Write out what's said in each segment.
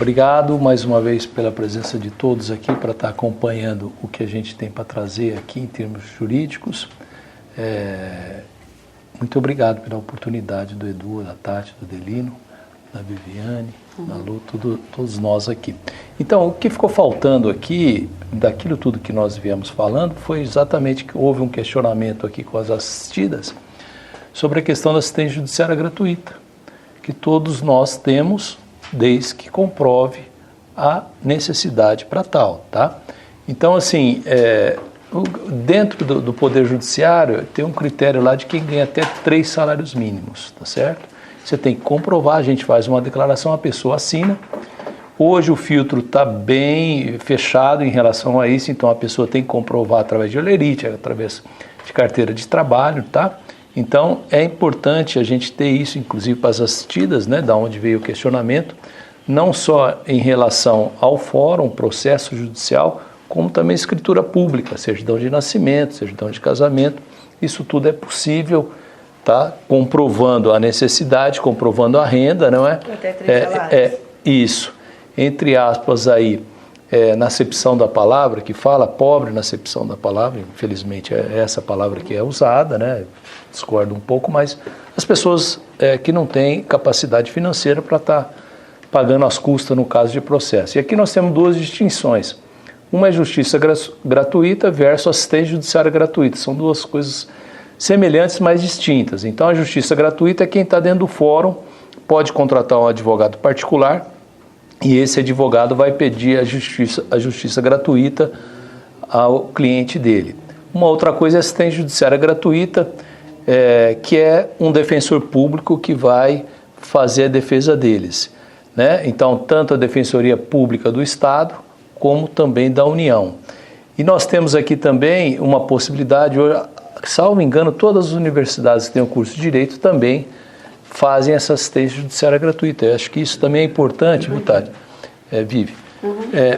Obrigado mais uma vez pela presença de todos aqui para estar acompanhando o que a gente tem para trazer aqui em termos jurídicos. Muito obrigado pela oportunidade do Edu, da Tati, do Delino, da Viviane, da Lu, todos nós aqui. Então, o que ficou faltando aqui, daquilo tudo que nós viemos falando, foi exatamente que houve um questionamento aqui com as assistidas sobre a questão da assistência judiciária gratuita, que todos nós temos, desde que comprove a necessidade para tal, tá? Então, assim, dentro do Poder Judiciário, tem um critério lá de quem ganha até 3 salários mínimos, tá certo? Você tem que comprovar, a gente faz uma declaração, a pessoa assina. Hoje o filtro está bem fechado em relação a isso, então a pessoa tem que comprovar através de olerite, através de carteira de trabalho, tá? Então, é importante a gente ter isso, inclusive para as assistidas, né, da onde veio o questionamento, não só em relação ao fórum, processo judicial, como também escritura pública, certidão de nascimento, certidão de casamento. Isso tudo é possível, tá? Comprovando a necessidade, comprovando a renda, não é? Até 3 salários. Isso. Entre aspas aí, na acepção da palavra, que fala pobre na acepção da palavra, infelizmente é essa palavra que é usada, né? Discordo um pouco, mas as pessoas que não têm capacidade financeira para estar pagando as custas no caso de processo. E aqui nós temos 2 distinções. Uma é justiça gratuita versus assistência judiciária gratuita. São 2 coisas semelhantes, mas distintas. Então, a justiça gratuita é quem está dentro do fórum, pode contratar um advogado particular e esse advogado vai pedir a justiça gratuita ao cliente dele. Uma outra coisa é a assistência judiciária gratuita, que é um defensor público que vai fazer a defesa deles, né? Então, tanto a Defensoria Pública do Estado, como também da União. E nós temos aqui também uma possibilidade, salvo engano, todas as universidades que têm o curso de Direito também fazem essa assistência judiciária gratuita. Eu acho que isso também é importante, Tati, Vivi.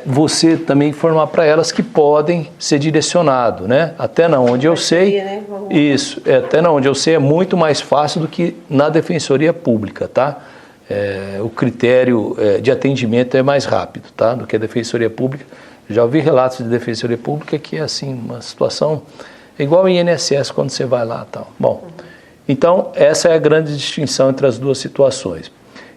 Você também informar para elas que podem ser direcionados, né? Até na onde eu sei, né? Isso, até na onde eu sei é muito mais fácil do que na Defensoria Pública, tá? O critério de atendimento é mais rápido, tá? Do que a Defensoria Pública. Já ouvi relatos de Defensoria Pública que é assim, uma situação igual ao INSS quando você vai lá, tal. Bom, então essa é a grande distinção entre as 2 situações.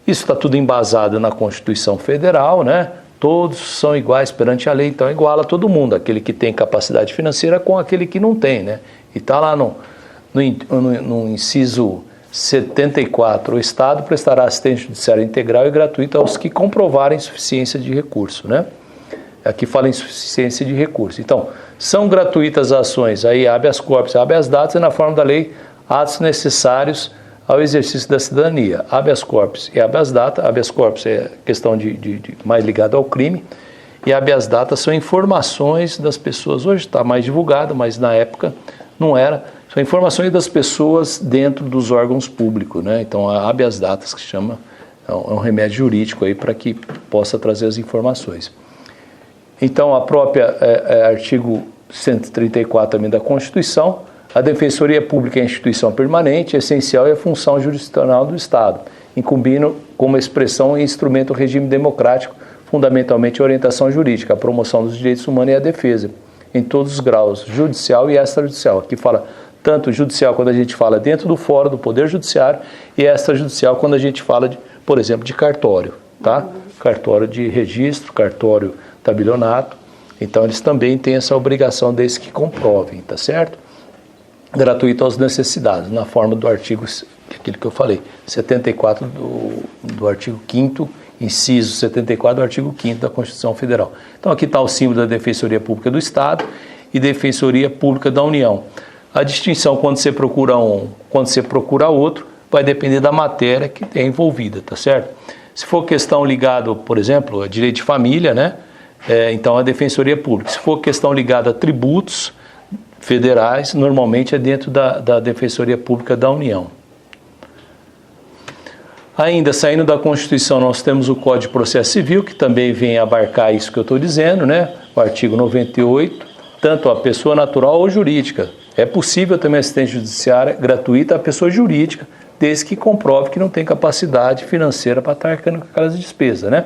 Isso está tudo embasado na Constituição Federal, né? Todos são iguais perante a lei, então iguala todo mundo, aquele que tem capacidade financeira com aquele que não tem, né? E está lá no inciso 74, o Estado prestará assistência judiciária integral e gratuita aos que comprovarem insuficiência de recurso, né? Aqui fala insuficiência de recurso. Então, são gratuitas as ações, aí habeas corpus, habeas datas, e na forma da lei, atos necessários ao exercício da cidadania. Habeas corpus e habeas data. Habeas corpus é questão de mais ligada ao crime, e habeas data são informações das pessoas. Hoje está mais divulgado, mas na época não era. São informações das pessoas dentro dos órgãos públicos, né? Então, a habeas datas, que se chama, é um remédio jurídico aí para que possa trazer as informações. Então, a própria artigo 134 também da Constituição, a Defensoria Pública é a instituição permanente, essencial e a função jurisdicional do Estado, incumbindo como expressão e instrumento o regime democrático, fundamentalmente a orientação jurídica, a promoção dos direitos humanos e a defesa, em todos os graus, judicial e extrajudicial. Aqui fala tanto judicial quando a gente fala dentro do fórum do Poder Judiciário e extrajudicial quando a gente fala, por exemplo, de cartório, tá? Cartório de registro, cartório tabelionato. Então, eles também têm essa obrigação desde que comprovem, tá certo? Gratuito às necessidades, na forma do artigo, aquilo que eu falei, 74 do artigo 5º, inciso 74 do artigo 5º da Constituição Federal. Então, aqui está o símbolo da Defensoria Pública do Estado e Defensoria Pública da União. A distinção quando você procura um, quando você procura outro, vai depender da matéria que é envolvida, tá certo? Se for questão ligada, por exemplo, a direito de família, né? Então a Defensoria Pública. Se for questão ligada a tributos federais, normalmente é dentro da Defensoria Pública da União. Ainda, saindo da Constituição, nós temos o Código de Processo Civil, que também vem abarcar isso que eu estou dizendo, né? O artigo 98, tanto a pessoa natural ou jurídica. É possível também assistência judiciária gratuita à pessoa jurídica, desde que comprove que não tem capacidade financeira para estar arcando com aquelas despesas, né?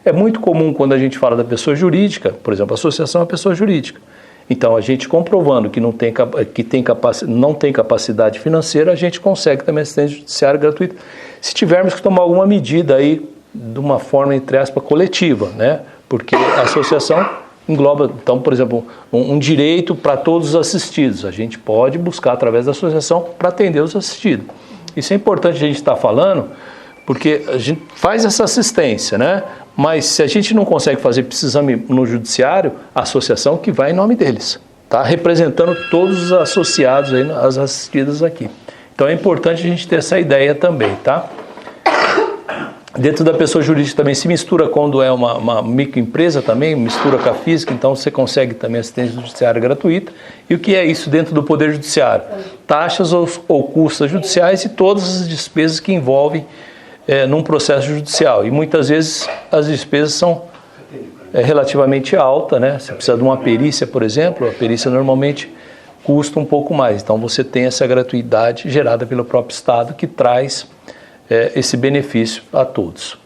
É muito comum quando a gente fala da pessoa jurídica, por exemplo, a associação é pessoa jurídica. Então, a gente comprovando que não tem capacidade financeira, a gente consegue também assistência judiciária gratuita. Se tivermos que tomar alguma medida aí, de uma forma, entre aspas, coletiva, né? Porque a associação engloba, então, por exemplo, um direito para todos os assistidos. A gente pode buscar através da associação para atender os assistidos. Isso é importante a gente estar falando, porque a gente faz essa assistência, né? Mas se a gente não consegue fazer, precisamos ir no judiciário, a associação que vai em nome deles, tá? Representando todos os associados aí, as assistidas aqui. Então é importante a gente ter essa ideia também, tá? Dentro da pessoa jurídica também se mistura quando é uma microempresa também, mistura com a física, então você consegue também assistência judiciária gratuita. E o que é isso dentro do Poder Judiciário? Taxas ou custas judiciais e todas as despesas que envolvem num processo judicial. E muitas vezes as despesas são relativamente altas, né? Você precisa de uma perícia, por exemplo, a perícia normalmente custa um pouco mais. Então você tem essa gratuidade gerada pelo próprio Estado que traz esse benefício a todos.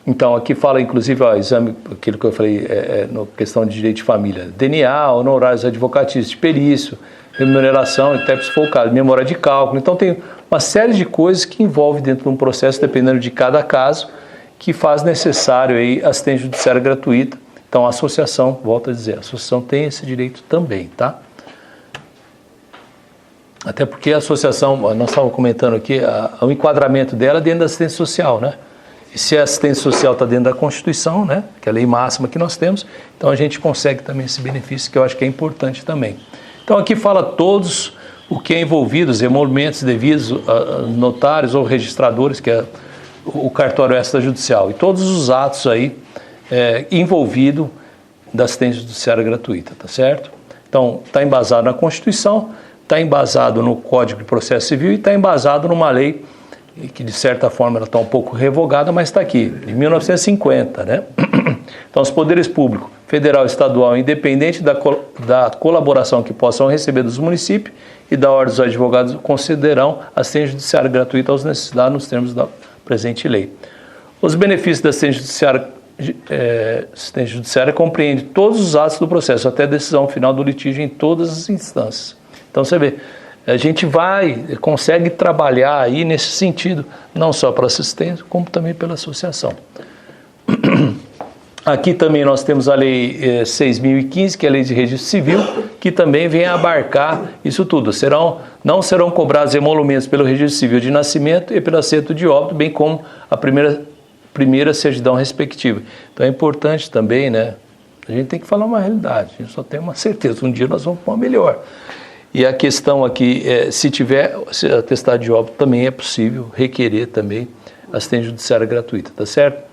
Então, aqui fala, inclusive, exame, aquilo que eu falei, na questão de direito de família, DNA, honorários advocatícios, de perício, remuneração, intérprete se for o caso, memória de cálculo. Então, tem uma série de coisas que envolve dentro de um processo, dependendo de cada caso, que faz necessário aí assistência judiciária gratuita. Então, a associação, volto a dizer, a associação tem esse direito também, tá? Até porque a associação, nós estávamos comentando aqui, o enquadramento dela é dentro da assistência social, né? E se a assistência social está dentro da Constituição, né? Que é a lei máxima que nós temos, então a gente consegue também esse benefício, que eu acho que é importante também. Então aqui fala todos o que é envolvido, os emolumentos devidos a notários ou registradores, que é o cartório extrajudicial, e todos os atos aí envolvidos da assistência judiciária gratuita, tá certo? Então, está embasado na Constituição, está embasado no Código de Processo Civil e está embasado numa lei que, de certa forma, ela está um pouco revogada, mas está aqui, de 1950, né? Então, os poderes públicos, federal e estadual, independente da colaboração que possam receber dos municípios e da ordem dos advogados, considerarão assistência judiciária gratuita aos necessitados nos termos da presente lei. Os benefícios da assistência judiciária compreendem todos os atos do processo, até a decisão final do litígio em todas as instâncias. Então você vê, a gente consegue trabalhar aí nesse sentido, não só para assistência, como também pela associação. Aqui também nós temos a Lei 6.015, que é a Lei de Registro Civil, que também vem abarcar isso tudo. Não serão cobrados emolumentos pelo Registro Civil de nascimento e pelo assento de óbito, bem como a primeira certidão respectiva. Então é importante também, né? A gente tem que falar uma realidade, a gente só tem uma certeza, um dia nós vamos para uma melhor. E a questão aqui, se tiver atestado de óbito, também é possível requerer também assistência judiciária gratuita, tá certo?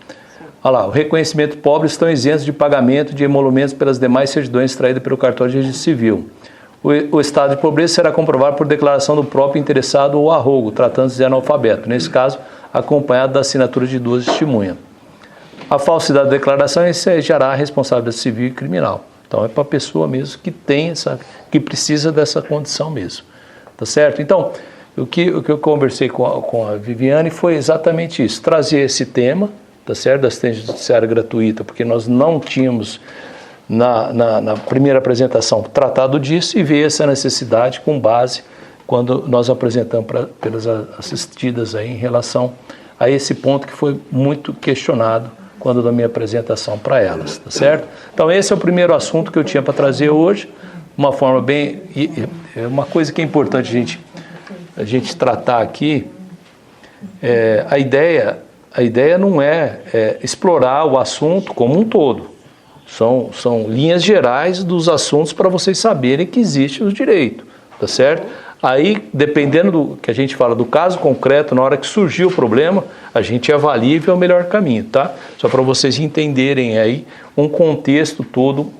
Olha lá, o reconhecimento pobre estão isentos de pagamento de emolumentos pelas demais certidões extraídas pelo cartório de registro civil. O estado de pobreza será comprovado por declaração do próprio interessado ou arrogo, tratando-se de analfabeto, nesse caso, acompanhado da assinatura de 2 testemunhas. A falsidade da declaração ensejará a responsabilidade civil e criminal. Então é para a pessoa mesmo que tem que precisa dessa condição mesmo, tá certo? Então, o que eu conversei com a Viviane foi exatamente isso, trazer esse tema, tá certo, da assistência judiciária gratuita, porque nós não tínhamos na primeira apresentação tratado disso e ver essa necessidade com base quando nós apresentamos pelas assistidas aí em relação a esse ponto que foi muito questionado quando da minha apresentação para elas, tá certo? Então esse é o primeiro assunto que eu tinha para trazer hoje, uma forma bem, uma coisa que é importante a gente tratar aqui, a ideia não é explorar o assunto como um todo, são linhas gerais dos assuntos para vocês saberem que existe o direito, tá certo? Aí, dependendo do que a gente fala do caso concreto, na hora que surgiu o problema, a gente avalia e vê o melhor caminho, tá? Só para vocês entenderem aí um contexto todo,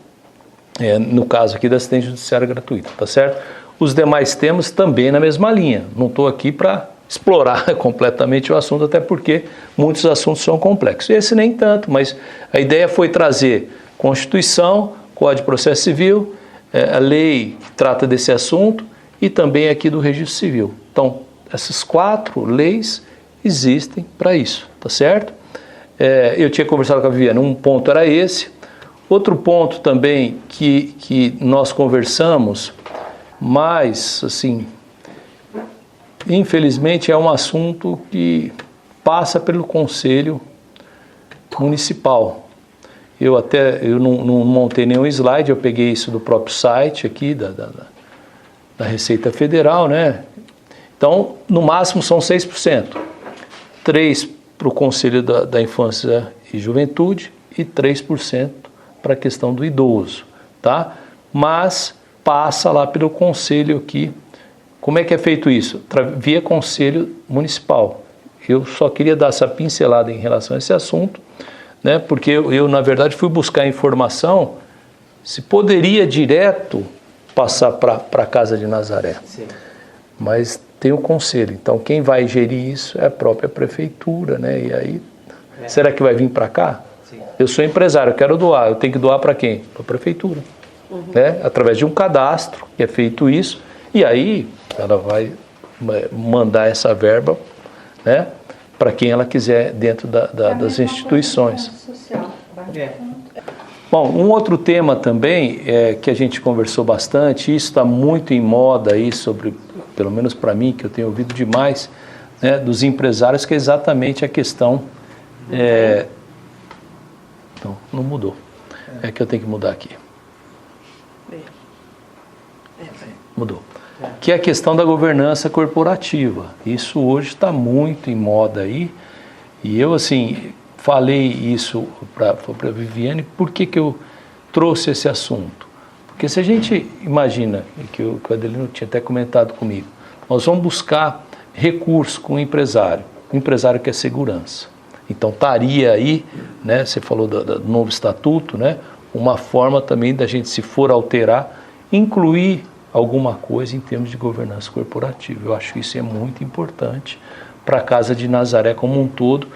no caso aqui da assistência judiciária gratuita, tá certo? Os demais temas também na mesma linha. Não estou aqui para explorar completamente o assunto, até porque muitos assuntos são complexos. Esse nem tanto, mas a ideia foi trazer Constituição, Código de Processo Civil, a lei que trata desse assunto, e também aqui do Registro Civil. Então, essas 4 leis existem para isso, tá certo? eu tinha conversado com a Viviane, um ponto era esse. Outro ponto também que nós conversamos, mas, assim, infelizmente é um assunto que passa pelo Conselho Municipal. Eu não montei nenhum slide, eu peguei isso do próprio site aqui, da Receita Federal, né? Então, no máximo são 6%. 3% para o Conselho da Infância e Juventude e 3% para a questão do idoso, tá? Mas passa lá pelo Conselho aqui. Como é que é feito isso? Via Conselho Municipal. Eu só queria dar essa pincelada em relação a esse assunto, né? Porque eu na verdade, fui buscar informação se poderia direto passar para a Casa de Nazaré. Sim. Mas tem o Conselho. Então, quem vai gerir isso é a própria Prefeitura, né? E aí, será que vai vir para cá? Sim. Eu sou empresário, eu quero doar. Eu tenho que doar para quem? Para a Prefeitura. Né? Através de um cadastro, que é feito isso. E aí, ela vai mandar essa verba, né, para quem ela quiser dentro das instituições. Bom, um outro tema também que a gente conversou bastante, isso está muito em moda aí sobre, pelo menos para mim, que eu tenho ouvido demais, né, dos empresários, que é exatamente a questão... não mudou. É que eu tenho que mudar aqui. Mudou. Que é a questão da governança corporativa. Isso hoje está muito em moda aí. E eu, assim, falei isso para a Viviane, por que eu trouxe esse assunto? Porque se a gente imagina, que o Adelino tinha até comentado comigo, nós vamos buscar recursos com o empresário quer segurança. Então estaria aí, né, você falou do novo estatuto, né, uma forma também da gente, se for alterar, incluir alguma coisa em termos de governança corporativa. Eu acho que isso é muito importante para a Casa de Nazaré como um todo,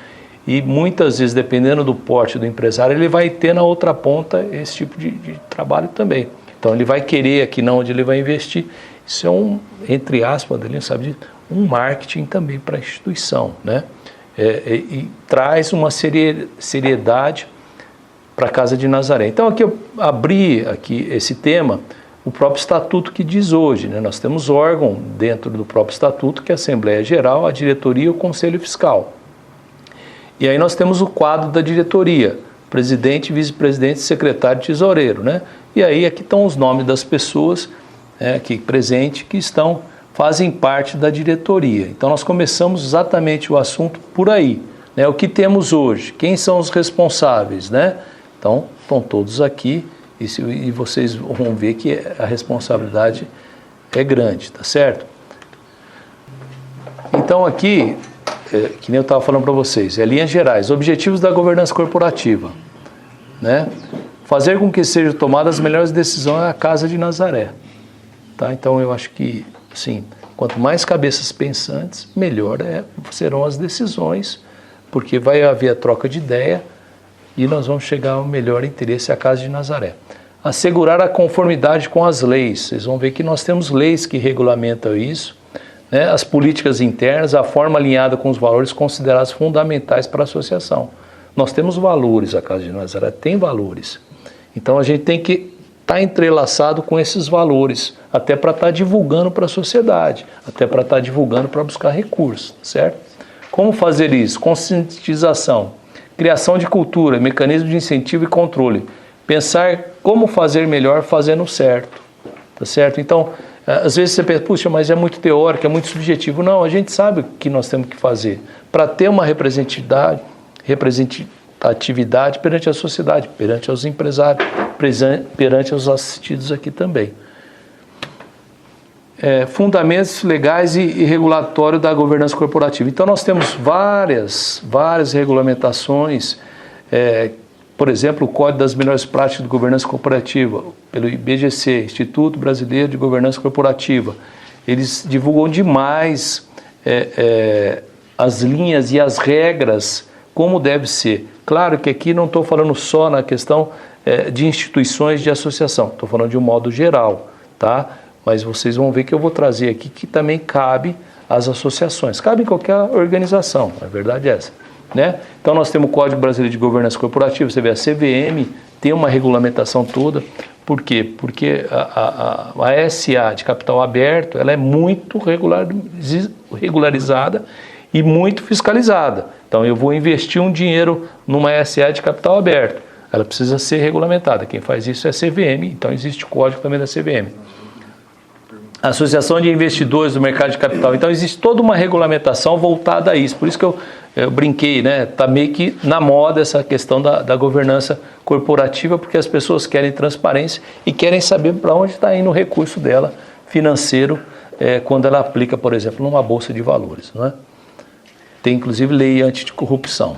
e muitas vezes, dependendo do porte do empresário, ele vai ter na outra ponta esse tipo de trabalho também. Então ele vai querer aqui na onde ele vai investir. Isso é entre aspas, ele sabe, um marketing também para a instituição, né? E traz uma seriedade para a Casa de Nazaré. Então aqui eu abri aqui esse tema, o próprio estatuto que diz hoje, né? Nós temos órgão dentro do próprio estatuto, que é a Assembleia Geral, a diretoria e o Conselho Fiscal. E aí nós temos o quadro da diretoria, presidente, vice-presidente, secretário e tesoureiro, né? E aí aqui estão os nomes das pessoas aqui presentes que fazem parte da diretoria. Então nós começamos exatamente o assunto por aí, né? O que temos hoje, quem são os responsáveis, né? Então estão todos aqui. E vocês vão ver que a responsabilidade é grande, tá certo? Então aqui, que nem eu estava falando para vocês, linhas gerais, objetivos da governança corporativa, né? Fazer com que sejam tomadas as melhores decisões na Casa de Nazaré, tá? Então eu acho que, assim, quanto mais cabeças pensantes, melhor serão as decisões, porque vai haver a troca de ideia, e nós vamos chegar ao melhor interesse à Casa de Nazaré. Assegurar a conformidade com as leis. Vocês vão ver que nós temos leis que regulamentam isso, né? As políticas internas, a forma alinhada com os valores considerados fundamentais para a associação. Nós temos valores, a Casa de Nazaré tem valores. Então a gente tem que estar entrelaçado com esses valores, até para estar divulgando para a sociedade, até para estar divulgando para buscar recursos, certo? Como fazer isso? Conscientização. Criação de cultura, mecanismo de incentivo e controle. Pensar como fazer melhor fazendo certo, tá certo? Então, às vezes você pensa, puxa, mas é muito teórico, é muito subjetivo. Não, a gente sabe o que nós temos que fazer para ter uma representatividade perante a sociedade, perante os empresários, perante os assistidos aqui também. Fundamentos legais e regulatório da governança corporativa. Então nós temos várias regulamentações, por exemplo, o Código das Melhores Práticas de Governança Corporativa, pelo IBGC, Instituto Brasileiro de Governança Corporativa. Eles divulgam demais as linhas e as regras, como deve ser. Claro que aqui não estou falando só na questão de instituições de associação, estou falando de um modo geral, tá? Mas vocês vão ver que eu vou trazer aqui que também cabe às associações, cabe em qualquer organização, a verdade é essa. né? Então nós temos o Código Brasileiro de Governança Corporativa, você vê a CVM tem uma regulamentação toda. Por quê? Porque a SA de capital aberto, ela é muito regularizada e muito fiscalizada. Então eu vou investir um dinheiro numa SA de capital aberto, ela precisa ser regulamentada. Quem faz isso é a CVM, então existe o código também da CVM. Associação de Investidores do Mercado de Capital. Então existe toda uma regulamentação voltada a isso. Por isso que eu brinquei, né? Está meio que na moda essa questão da governança corporativa, porque as pessoas querem transparência e querem saber para onde está indo o recurso dela financeiro quando ela aplica, por exemplo, numa bolsa de valores, não é? Tem inclusive lei anticorrupção.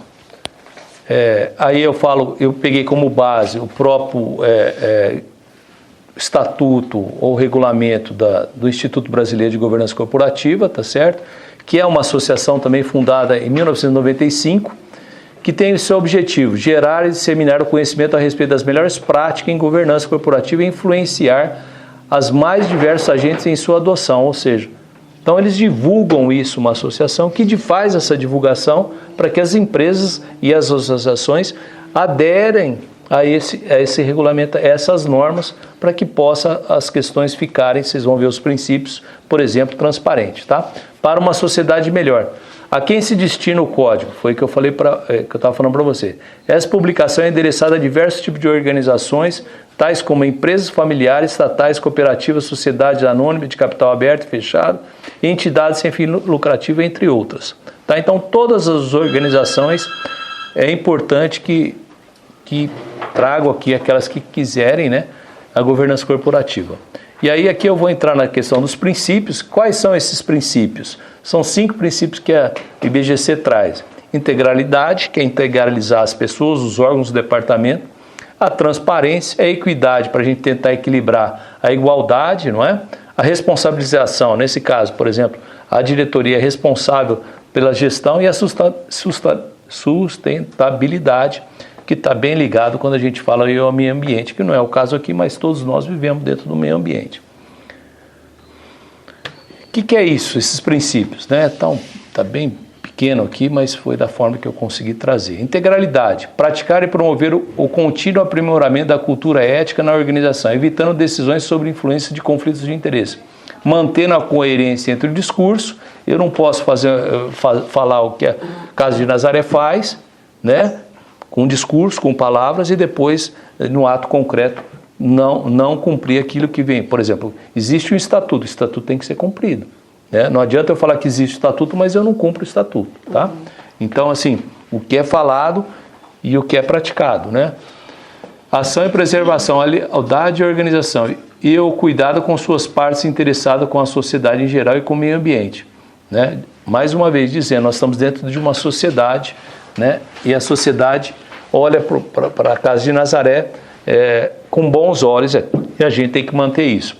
Aí eu peguei como base o próprio estatuto ou regulamento do Instituto Brasileiro de Governança Corporativa, tá certo? Que é uma associação também fundada em 1995, que tem o seu objetivo, gerar e disseminar o conhecimento a respeito das melhores práticas em governança corporativa e influenciar as mais diversos agentes em sua adoção, ou seja, então eles divulgam isso, uma associação que faz essa divulgação para que as empresas e as associações aderem a esse regulamento, a essas normas, para que possa as questões ficarem, vocês vão ver os princípios, por exemplo, transparente, tá? Para uma sociedade melhor. A quem se destina o código? Foi o que eu falei que eu estava falando para você. Essa publicação é endereçada a diversos tipos de organizações, tais como empresas familiares, estatais, cooperativas, sociedades anônimas de capital aberto e fechado, e entidades sem fim lucrativo, entre outras. Tá? Então, todas as organizações, é importante que trago aqui aquelas que quiserem, né, a governança corporativa. E aí aqui eu vou entrar na questão dos princípios. Quais são esses princípios? São 5 princípios que a IBGC traz. Integralidade, que é integralizar as pessoas, os órgãos do departamento. A transparência, a equidade, para a gente tentar equilibrar a igualdade, não é? A responsabilização, nesse caso, por exemplo, a diretoria é responsável pela gestão e a sustentabilidade, que está bem ligado quando a gente fala aí ao meio ambiente, que não é o caso aqui, mas todos nós vivemos dentro do meio ambiente. O que é isso, esses princípios, né? Então, está bem pequeno aqui, mas foi da forma que eu consegui trazer. Integralidade, praticar e promover o contínuo aprimoramento da cultura ética na organização, evitando decisões sobre influência de conflitos de interesse. Mantendo a coerência entre o discurso, eu não posso falar o que a Casa de Nazaré faz, né? Com discurso, com palavras, e depois, no ato concreto, não cumprir aquilo que vem. Por exemplo, existe um estatuto, o estatuto tem que ser cumprido, né? Não adianta eu falar que existe estatuto, mas eu não cumpro o estatuto, tá? Então, assim, o que é falado e o que é praticado, né? Ação e preservação, a lealdade e organização, e o cuidado com suas partes interessadas com a sociedade em geral e com o meio ambiente, né? Mais uma vez dizendo, nós estamos dentro de uma sociedade, né? E a sociedade olha para a Casa de Nazaré com bons olhos, e a gente tem que manter isso.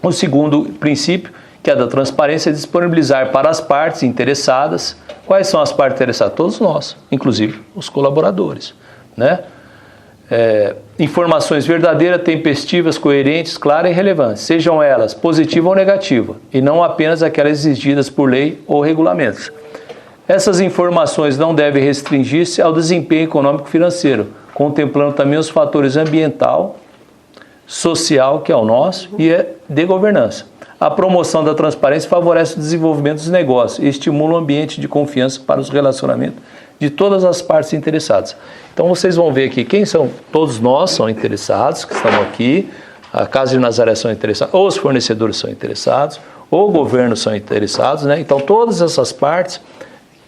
O segundo princípio, que é da transparência, é disponibilizar para as partes interessadas. Quais são as partes interessadas? Todos nós, inclusive os colaboradores, né? Informações verdadeiras, tempestivas, coerentes, claras e relevantes, sejam elas positivas ou negativas, e não apenas aquelas exigidas por lei ou regulamentos. Essas informações não devem restringir-se ao desempenho econômico-financeiro, contemplando também os fatores ambiental, social, que é o nosso, e de governança. A promoção da transparência favorece o desenvolvimento dos negócios e estimula um ambiente de confiança para os relacionamentos de todas as partes interessadas. Então vocês vão ver aqui quem são, todos nós são interessados, que estão aqui, a Casa de Nazaré são interessados, ou os fornecedores são interessados, ou o governo são interessados, né? Então todas essas partes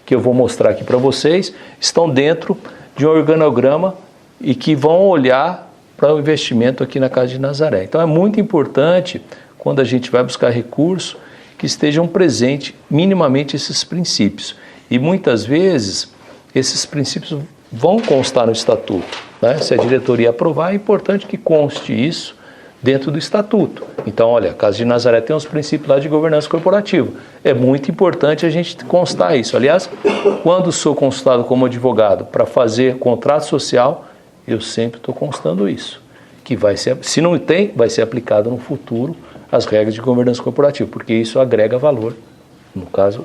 que eu vou mostrar aqui para vocês, estão dentro de um organograma e que vão olhar para o investimento aqui na Casa de Nazaré. Então é muito importante, quando a gente vai buscar recurso, que estejam presentes minimamente esses princípios. E muitas vezes, esses princípios vão constar no estatuto, né? Se a diretoria aprovar, é importante que conste isso dentro do estatuto. Então, olha, a Casa de Nazaré tem uns princípios lá de governança corporativa. É muito importante a gente constar isso. Aliás, quando sou consultado como advogado para fazer contrato social, eu sempre estou constando isso. Que vai ser, se não tem, vai ser aplicado no futuro as regras de governança corporativa, porque isso agrega valor no caso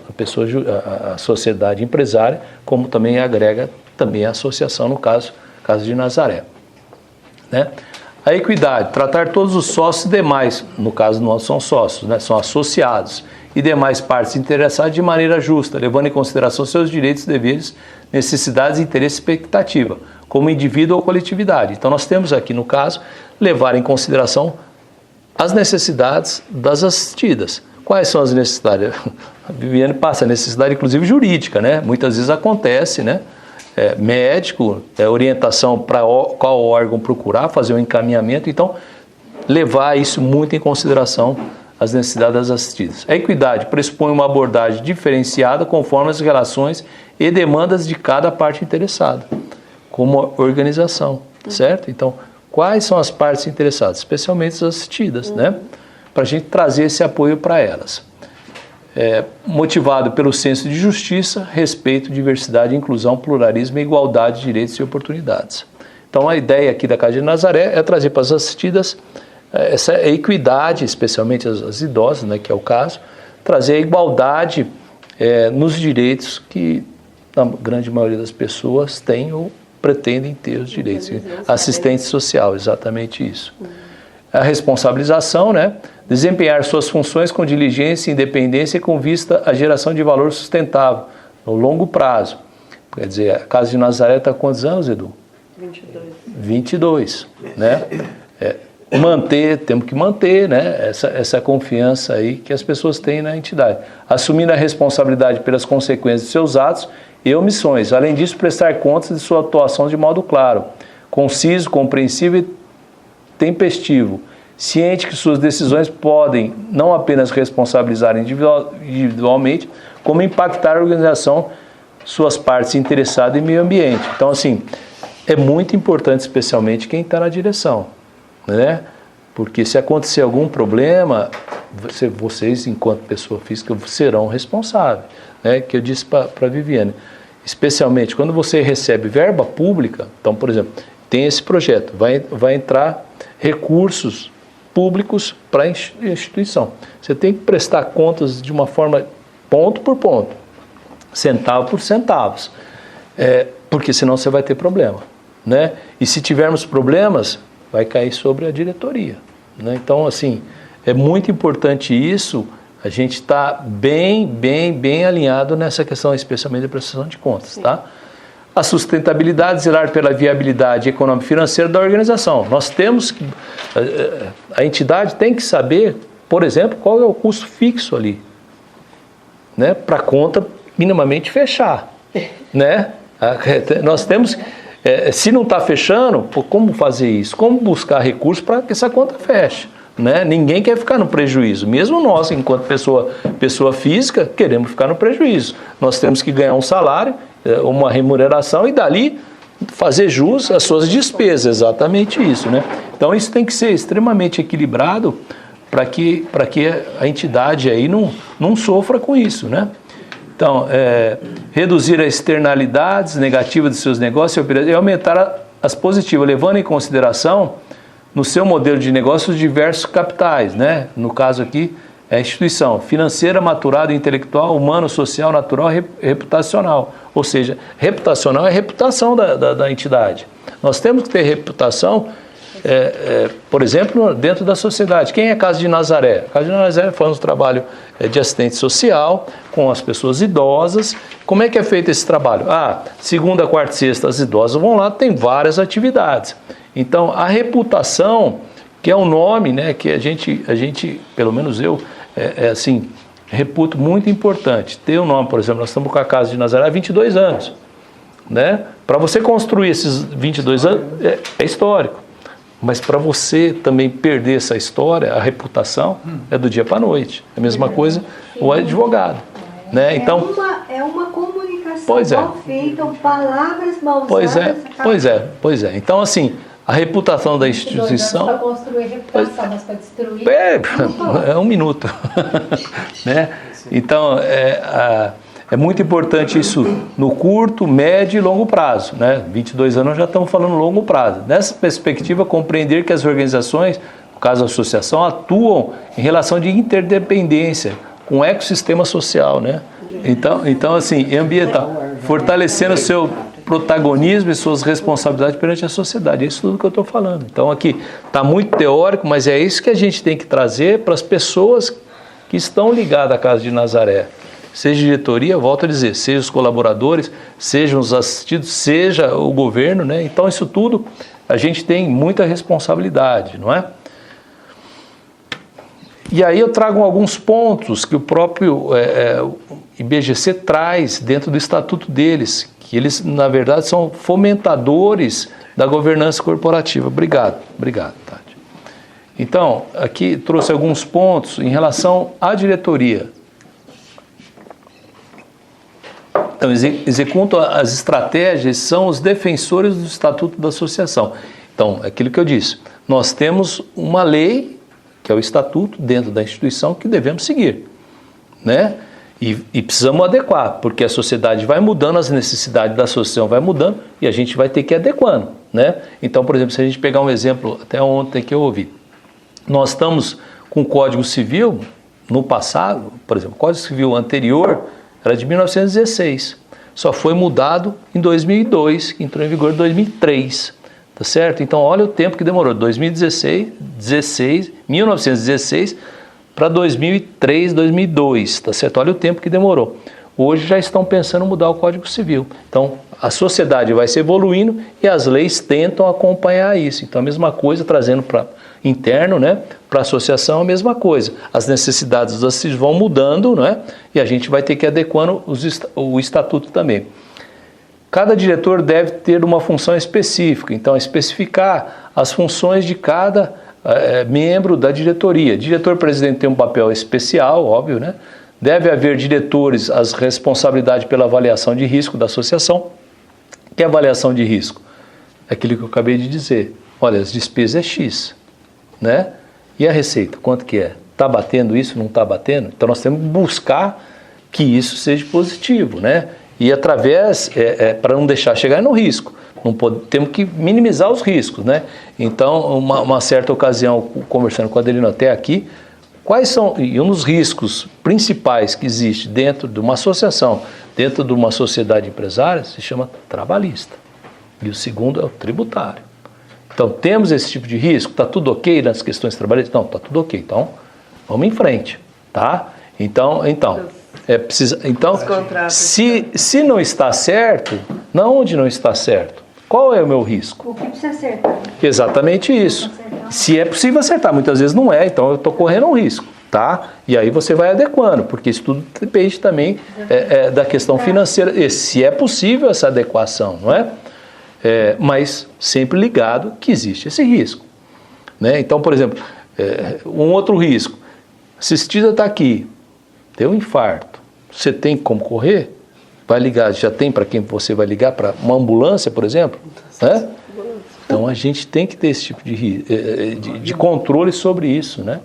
a sociedade empresária, como também agrega também a associação, no caso de Nazaré. Né? A equidade, tratar todos os sócios e demais, no caso não são sócios, né? São associados, e demais partes interessadas de maneira justa, levando em consideração seus direitos, deveres, necessidades, interesse e expectativa, como indivíduo ou coletividade. Então nós temos aqui, no caso, levar em consideração as necessidades das assistidas. Quais são as necessidades? A Viviane passa a necessidade, inclusive, jurídica, né? Muitas vezes acontece, né? Médico, orientação para qual órgão procurar, fazer um encaminhamento. Então, levar isso muito em consideração, as necessidades das assistidas. A equidade pressupõe uma abordagem diferenciada conforme as relações e demandas de cada parte interessada, como organização, certo? Então, quais são as partes interessadas? Especialmente as assistidas, né? Para a gente trazer esse apoio para elas. Motivado pelo senso de justiça, respeito, diversidade, inclusão, pluralismo, igualdade de direitos e oportunidades. Então, a ideia aqui da Casa de Nazaré é trazer para as assistidas essa equidade, especialmente as idosas, né, que é o caso, trazer a igualdade nos direitos que a grande maioria das pessoas tem ou pretendem ter os direitos. Assistente social, exatamente isso. A responsabilização, né? Desempenhar suas funções com diligência e independência com vista à geração de valor sustentável, no longo prazo. Quer dizer, a Casa de Nazaré está há quantos anos, Edu? 22, né? Temos que manter, né, essa confiança aí que as pessoas têm na entidade. Assumindo a responsabilidade pelas consequências de seus atos e omissões. Além disso, prestar contas de sua atuação de modo claro, conciso, compreensível e tempestivo, ciente que suas decisões podem não apenas responsabilizar individualmente, como impactar a organização, suas partes interessadas e meio ambiente. Então, assim, é muito importante, especialmente quem está na direção, né? Porque se acontecer algum problema, vocês, enquanto pessoa física, serão responsáveis, né? Que eu disse para a Viviane, especialmente quando você recebe verba pública. Então, por exemplo, tem esse projeto, vai entrar recursos públicos para a instituição. Você tem que prestar contas de uma forma ponto por ponto, centavo por centavos, porque senão você vai ter problema, né? E se tivermos problemas, vai cair sobre a diretoria, né? Então, assim, é muito importante isso, a gente está bem alinhado nessa questão, especialmente da prestação de contas, tá? A sustentabilidade, zelar pela viabilidade econômica e financeira da organização. Nós temos que, a entidade tem que saber, por exemplo, qual é o custo fixo ali, né, para a conta minimamente fechar, né? Nós temos, se não está fechando, como fazer isso? Como buscar recursos para que essa conta feche? Né? Ninguém quer ficar no prejuízo, mesmo nós, enquanto pessoa física, queremos ficar no prejuízo. Nós temos que ganhar um salário, uma remuneração e dali fazer jus às suas despesas, exatamente isso, né? Então isso tem que ser extremamente equilibrado para que a entidade aí não sofra com isso, né? Então, reduzir as externalidades negativas de seus negócios e aumentar as positivas, levando em consideração no seu modelo de negócio os diversos capitais, né? No caso aqui, é a instituição financeira, maturada, intelectual, humano, social, natural e reputacional. Ou seja, reputacional é a reputação da entidade. Nós temos que ter reputação, por exemplo, dentro da sociedade. Quem é a Casa de Nazaré? A Casa de Nazaré faz um trabalho de assistente social com as pessoas idosas. Como é que é feito esse trabalho? Segunda, quarta e sexta, as idosas vão lá, tem várias atividades. Então, a reputação, que é um nome, né, que a gente, pelo menos eu, assim, reputo muito importante. Ter um nome, por exemplo, nós estamos com a Casa de Nazaré há 22 anos. Né? Para você construir esses 22 anos, é histórico. Mas para você também perder essa história, a reputação, é do dia para a noite. É a mesma coisa o advogado. Né? Então, é uma comunicação mal feita, palavras mal usadas. Pois é. Então, assim, a reputação da instituição... Para construir reputação, mas para destruir... É um minuto. Né? Então, é muito importante isso no curto, médio e longo prazo. Né? 22 anos já estamos falando longo prazo. Nessa perspectiva, compreender que as organizações, no caso a associação, atuam em relação de interdependência, com o ecossistema social, né? Então assim, ambiental, fortalecendo o seu protagonismo e suas responsabilidades perante a sociedade. É isso tudo que eu estou falando. Então aqui está muito teórico, mas é isso que a gente tem que trazer para as pessoas que estão ligadas à Casa de Nazaré. Seja diretoria, volto a dizer, seja os colaboradores, sejam os assistidos, seja o governo, né? Então isso tudo a gente tem muita responsabilidade, não é? E aí eu trago alguns pontos que o próprio IBGC traz dentro do estatuto deles, que eles, na verdade, são fomentadores da governança corporativa. Obrigado, Tati. Então, aqui trouxe alguns pontos em relação à diretoria. Então, executam as estratégias, são os defensores do estatuto da associação. Então, aquilo que eu disse, nós temos uma lei, que é o estatuto dentro da instituição, que devemos seguir, né? E precisamos adequar, porque a sociedade vai mudando, as necessidades da associação vai mudando e a gente vai ter que ir adequando, né? Então, por exemplo, se a gente pegar um exemplo, até ontem que eu ouvi, nós estamos com o Código Civil, no passado, por exemplo, o Código Civil anterior era de 1916, só foi mudado em 2002, que entrou em vigor em 2003, tá certo? Então, olha o tempo que demorou, 1916 para 2003, 2002, tá certo? Olha o tempo que demorou. Hoje já estão pensando em mudar o Código Civil. Então, a sociedade vai se evoluindo e as leis tentam acompanhar isso. Então, a mesma coisa, trazendo para interno, né? Para a associação, a mesma coisa. As necessidades das vão mudando, né? E a gente vai ter que ir adequando o estatuto também. Cada diretor deve ter uma função específica, então especificar as funções de cada membro da diretoria. Diretor-presidente tem um papel especial, óbvio, né? Deve haver diretores, as responsabilidades pela avaliação de risco da associação. Que é avaliação de risco? É aquilo que eu acabei de dizer. Olha, as despesas é X, né? E a receita, quanto que é? Está batendo isso, não está batendo? Então nós temos que buscar que isso seja positivo, né? E através, para não deixar chegar no risco, temos que minimizar os riscos, né? Então, uma certa ocasião, conversando com a Adelino até aqui, quais são, e um dos riscos principais que existe dentro de uma associação, dentro de uma sociedade empresária, se chama trabalhista. E o segundo é o tributário. Então, temos esse tipo de risco? Está tudo ok nas questões trabalhistas? Não, está tudo ok. Então, vamos em frente, tá? Então se não está certo, onde não está certo? Qual é o meu risco? O que precisa acertar? Exatamente isso. Se é possível acertar, muitas vezes não é, então eu estou correndo um risco, tá? E aí você vai adequando, porque isso tudo depende também da questão financeira, e se é possível essa adequação, não é? Mas sempre ligado que existe esse risco, né? Então, por exemplo, um outro risco, assistida está aqui, deu um infarto, você tem como correr? Vai ligar, já tem para quem você vai ligar? Para uma ambulância, por exemplo? Né? Então a gente tem que ter esse tipo de controle sobre isso, né?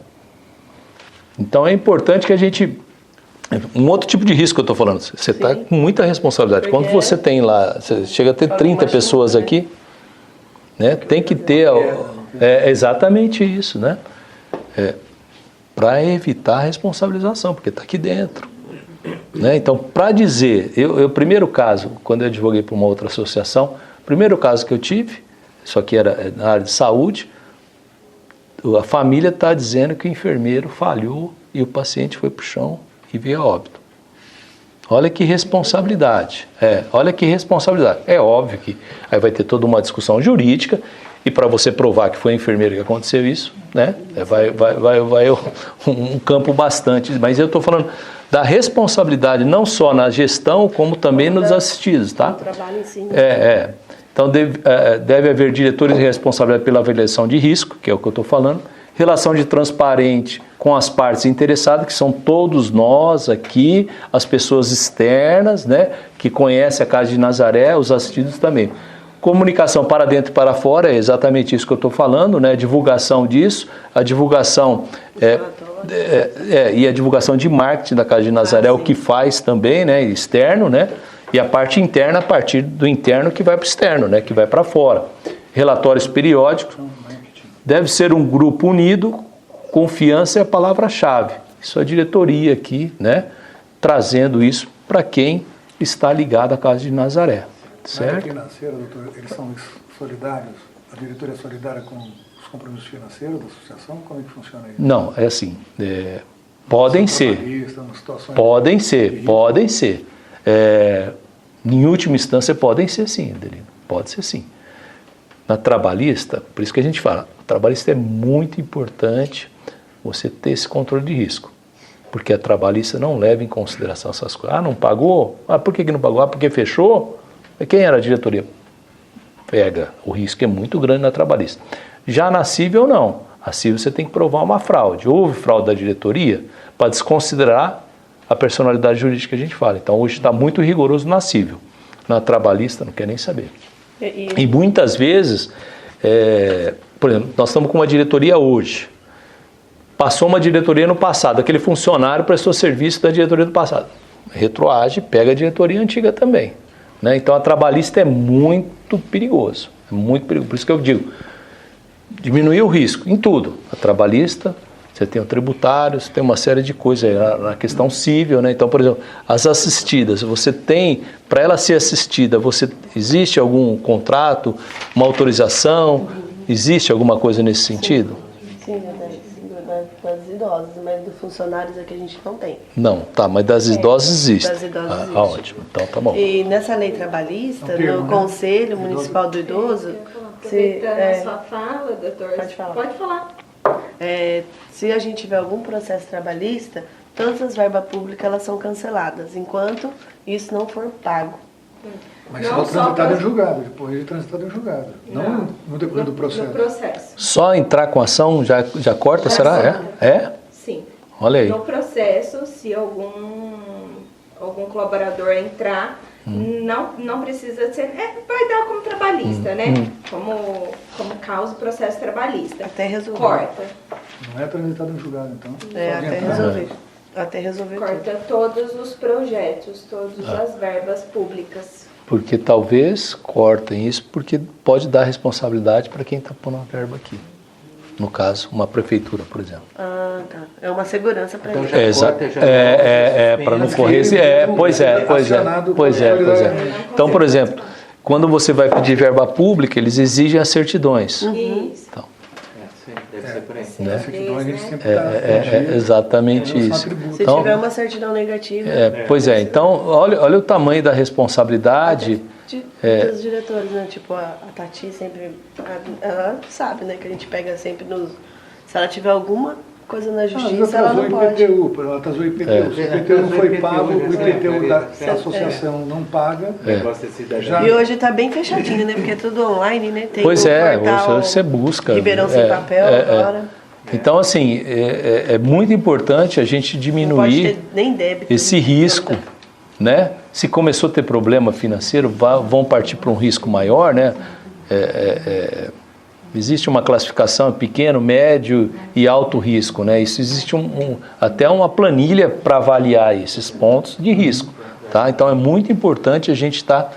Então é importante que a gente... Um outro tipo de risco que eu estou falando, você está com muita responsabilidade. Quando você tem lá, você chega a ter 30 pessoas aqui, né? Tem que ter exatamente isso, né? Para evitar a responsabilização, porque está aqui dentro, né? Então, para dizer, o primeiro caso, quando eu advoguei para uma outra associação, o primeiro caso que eu tive, isso aqui era na área de saúde, a família está dizendo que o enfermeiro falhou e o paciente foi para o chão e veio a óbito. Olha que responsabilidade. Olha que responsabilidade. É óbvio que aí vai ter toda uma discussão jurídica, e para você provar que foi a enfermeira que aconteceu isso, né? Vai um campo bastante. Mas eu estou falando da responsabilidade não só na gestão, como também nos assistidos, tá? Trabalho em si. Então deve haver diretores responsáveis pela avaliação de risco, que é o que eu estou falando, relação de transparente com as partes interessadas, que são todos nós aqui, as pessoas externas, né, que conhecem a Casa de Nazaré, os assistidos também. Comunicação para dentro e para fora, é exatamente isso que eu estou falando, né? Divulgação disso, a divulgação e a divulgação de marketing da Casa de Nazaré, o que faz também, né? Externo, né? E a parte interna, a partir do interno que vai para o externo, né? Que vai para fora. Relatórios periódicos, deve ser um grupo unido, confiança é a palavra-chave. Isso é a diretoria aqui, né? Trazendo isso para quem está ligado à Casa de Nazaré. Certo? Na área financeira, doutor, eles são solidários? A diretoria é solidária com os compromissos financeiros da associação? Como é que funciona isso? Não, é assim, podem ser. Podem ser. Em última instância, podem ser sim, Adelino. Pode ser sim. Na trabalhista, por isso que a gente fala, o trabalhista é muito importante você ter esse controle de risco. Porque a trabalhista não leva em consideração essas coisas. Ah, não pagou? Ah, por que não pagou? Ah, porque fechou? Quem era a diretoria? Pega. O risco é muito grande na trabalhista. Já na civil, não. A civil você tem que provar uma fraude. Houve fraude da diretoria para desconsiderar a personalidade jurídica que a gente fala. Então, hoje está muito rigoroso na civil. Na trabalhista, não quer nem saber. E muitas vezes, por exemplo, nós estamos com uma diretoria hoje. Passou uma diretoria no passado. Aquele funcionário prestou serviço da diretoria do passado. Retroage, pega a diretoria antiga também. Né? Então, a trabalhista é muito perigoso. É muito perigoso. Por isso que eu digo, diminuir o risco em tudo. A trabalhista, você tem o tributário, você tem uma série de coisas aí na questão civil. Né? Então, por exemplo, as assistidas, você tem, para ela ser assistida, existe algum contrato, uma autorização? Existe alguma coisa nesse sentido? Sim, das idosas, mas dos funcionários é que a gente não tem. Não, tá, mas das idosas existe. Das idosas existe. Ótimo, então tá bom. E nessa lei trabalhista, no Conselho Municipal do Idoso... Aproveitando a sua fala, doutor, pode falar. Se a gente tiver algum processo trabalhista, todas as verbas públicas elas são canceladas, enquanto isso não for pago. Mas só transitado em julgado, depois de transitado em julgado. Não no decorrer do processo. No processo. Só entrar com ação já corta, será? Sim. Olha aí. No processo, se algum colaborador entrar, não precisa ser... vai dar como trabalhista, né? Como causa o processo trabalhista. Até resolver. Corta. Não é transitado em julgado, então. Até resolver. Corta todos os projetos, todas as verbas públicas. Porque talvez cortem isso, porque pode dar responsabilidade para quem está pondo a verba aqui. No caso, uma prefeitura, por exemplo. Ah, tá. É uma segurança para então, eles. Para não correr. Pois é. Então, por exemplo, quando você vai pedir verba pública, eles exigem as certidões. Isso. Então, deve ser por aí. A certidão a gente sempre está exatamente isso. Se tiver uma certidão negativa... Pois é, então, olha o tamanho da responsabilidade... Dos diretores, né? Tipo, a Tati sempre... Ela sabe, né? Que a gente pega sempre nos... Se ela tiver alguma coisa na justiça, ela não pode. Ela atrasou o IPTU. Se o IPTU não foi pago, o IPTU da associação não paga. E hoje está bem fechadinho, né? Porque é tudo online, né? Tem pois hoje você busca. Ribeirão sem papel agora. Então, assim, é muito importante a gente diminuir não pode ter nem débito, esse risco, né? Se começou a ter problema financeiro, vão partir para um risco maior, né? Existe uma classificação pequeno, médio e alto risco, né? Isso existe até uma planilha para avaliar esses pontos de risco, tá? Então é muito importante a gente estar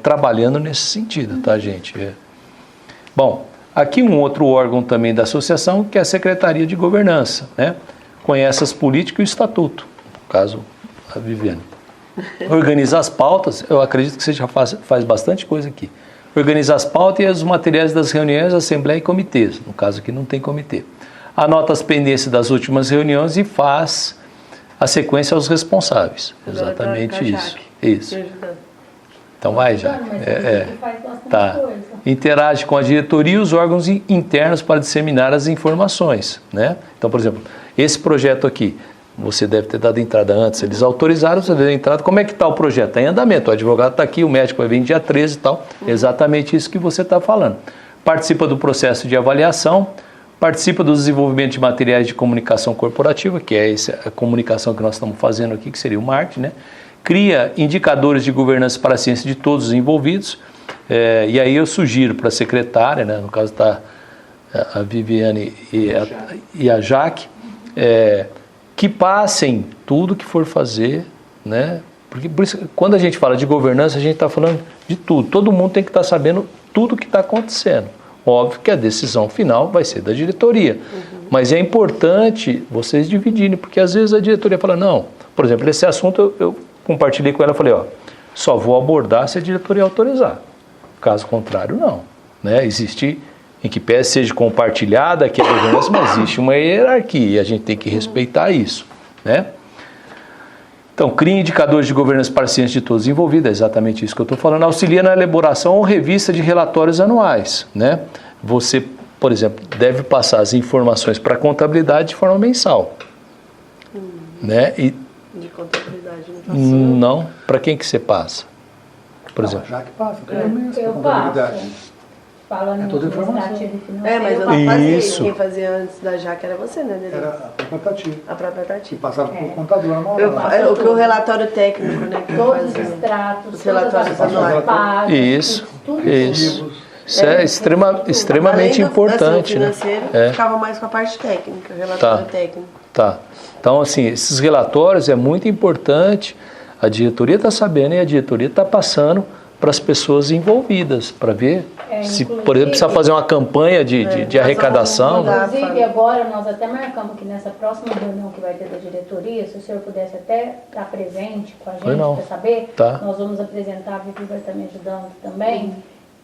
trabalhando nesse sentido, tá, gente? Bom, aqui um outro órgão também da associação, que é a Secretaria de Governança, né? Conhece as políticas e o estatuto, no caso, a Viviane. Organiza as pautas, eu acredito que você já faz bastante coisa aqui. Organiza as pautas e os materiais das reuniões, assembleia e comitês. No caso aqui não tem comitê. Anota as pendências das últimas reuniões e faz a sequência aos responsáveis. Exatamente isso. Isso. Então vai já. Tá. Interage com a diretoria e os órgãos internos para disseminar as informações, né? Então, por exemplo, esse projeto aqui, você deve ter dado entrada antes, eles autorizaram, você deu entrada, como é que está o projeto? Está em andamento, o advogado está aqui, o médico vai vir dia 13 e tal, exatamente isso que você está falando. Participa do processo de avaliação, participa do desenvolvimento de materiais de comunicação corporativa, que é a comunicação que nós estamos fazendo aqui, que seria o marketing, né? Cria indicadores de governança para a ciência de todos os envolvidos, e aí eu sugiro para a secretária, né? No caso está a Viviane e a Jaque, que passem tudo que for fazer, né? Porque por isso, quando a gente fala de governança, a gente está falando de tudo. Todo mundo tem que estar sabendo tudo o que está acontecendo. Óbvio que a decisão final vai ser da diretoria, Mas é importante vocês dividirem, porque às vezes a diretoria fala, não, por exemplo, esse assunto eu compartilhei com ela, falei, ó, só vou abordar se a diretoria autorizar. Caso contrário, não. Né? Existe, em que pese seja compartilhada aqui a governança, mas existe uma hierarquia e a gente tem que respeitar isso. Né? Então, cria indicadores de governança para ciência de todos envolvidos, é exatamente isso que eu estou falando, auxilia na elaboração ou revista de relatórios anuais. Né? Você, por exemplo, deve passar as informações para a contabilidade de forma mensal. Né? E De contabilidade não passou. não, para quem que você passa? Por exemplo. Já que passa, Eu passo. Falando É toda no informação. administrativo e financeiro. Mas eu não fazia Isso. isso. Quem fazia antes da Jaque era você, né, Dede? Era a própria Tati. A própria Que Tati. passava por contador na O que o relatório técnico, né? Que eu Todos os fazia. extratos, Os todas relatórios as anuais. pagas, Isso, tudo isso. Isso é extremamente Além do, importante. assim, o Né? financeiro É. ficava mais com a parte técnica, o relatório técnico. Tá. Então, assim, esses relatórios é muito importante, a diretoria está sabendo e a diretoria está passando para as pessoas envolvidas, para ver se, por exemplo, precisa fazer uma campanha de arrecadação. Inclusive, agora nós até marcamos que nessa próxima reunião que vai ter da diretoria, se o senhor pudesse até estar presente com a gente para saber, Tá. nós vamos apresentar, a Vivi vai estar me ajudando também,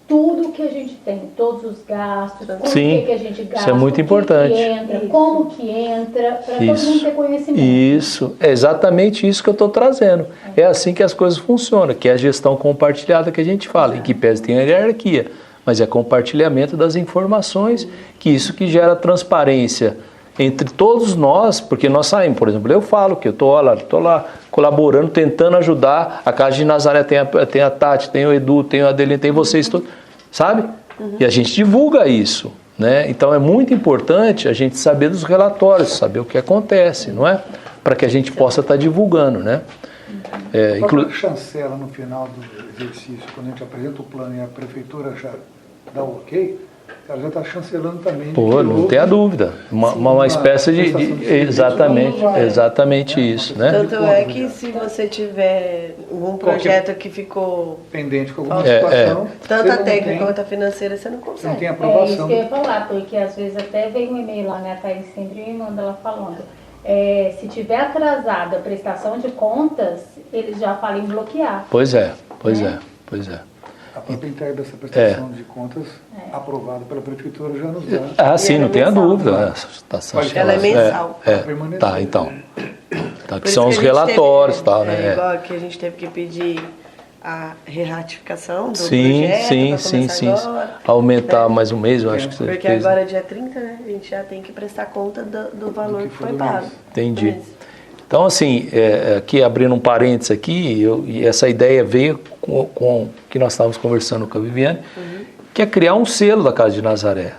tudo que a gente tem, todos os gastos, com Sim, que a gente gasta, isso é muito o que importante. que entra, como que entra, para todo mundo ter conhecimento. Isso, é exatamente isso que eu estou trazendo. É assim que as coisas funcionam, que é a gestão compartilhada que a gente fala, em que pese tem a hierarquia, mas é compartilhamento das informações, que isso que gera transparência entre todos nós, porque nós saímos, por exemplo, eu falo que eu estou lá colaborando, tentando ajudar, a Casa de Nazaré tem a Tati, tem o Edu, tem o Adelino, tem vocês todos, sabe? E a gente divulga isso, né? Então é muito importante a gente saber dos relatórios, saber o que acontece, não é? Para que a gente possa estar divulgando, né? A própria chancela no final do exercício, quando a gente apresenta o plano e a prefeitura já dá o ok, ela já está chancelando também. Pô, não tem a dúvida. Uma espécie exatamente isso, né? Tanto é que se você tiver um projeto que ficou pendente com alguma situação, tanto a técnica quanto a financeira, você não consegue. não tem É isso aprovação. que eu ia falar, porque às vezes até vem um e-mail lá, né, a Thaís sempre me manda ela falando, se tiver atrasada a prestação de contas, eles já falam em bloquear. Pois é. A própria entrega dessa prestação de contas aprovada pela prefeitura já nos dá. Ah, sim, não tenha dúvida. Ela é mensal. Tá, então. Tá, que Por são isso os que a gente relatórios e teve, tal, né? Igual que a gente teve que pedir a reratificação do Sim. projeto agora, Aumentar mais um mês, eu acho que você porque fez. agora é dia 30, né? A gente já tem que prestar conta do valor que foi pago. Entendi. Então, assim, aqui abrindo um parênteses aqui, e essa ideia veio com que nós estávamos conversando com a Viviane, que é criar um selo da Casa de Nazaré.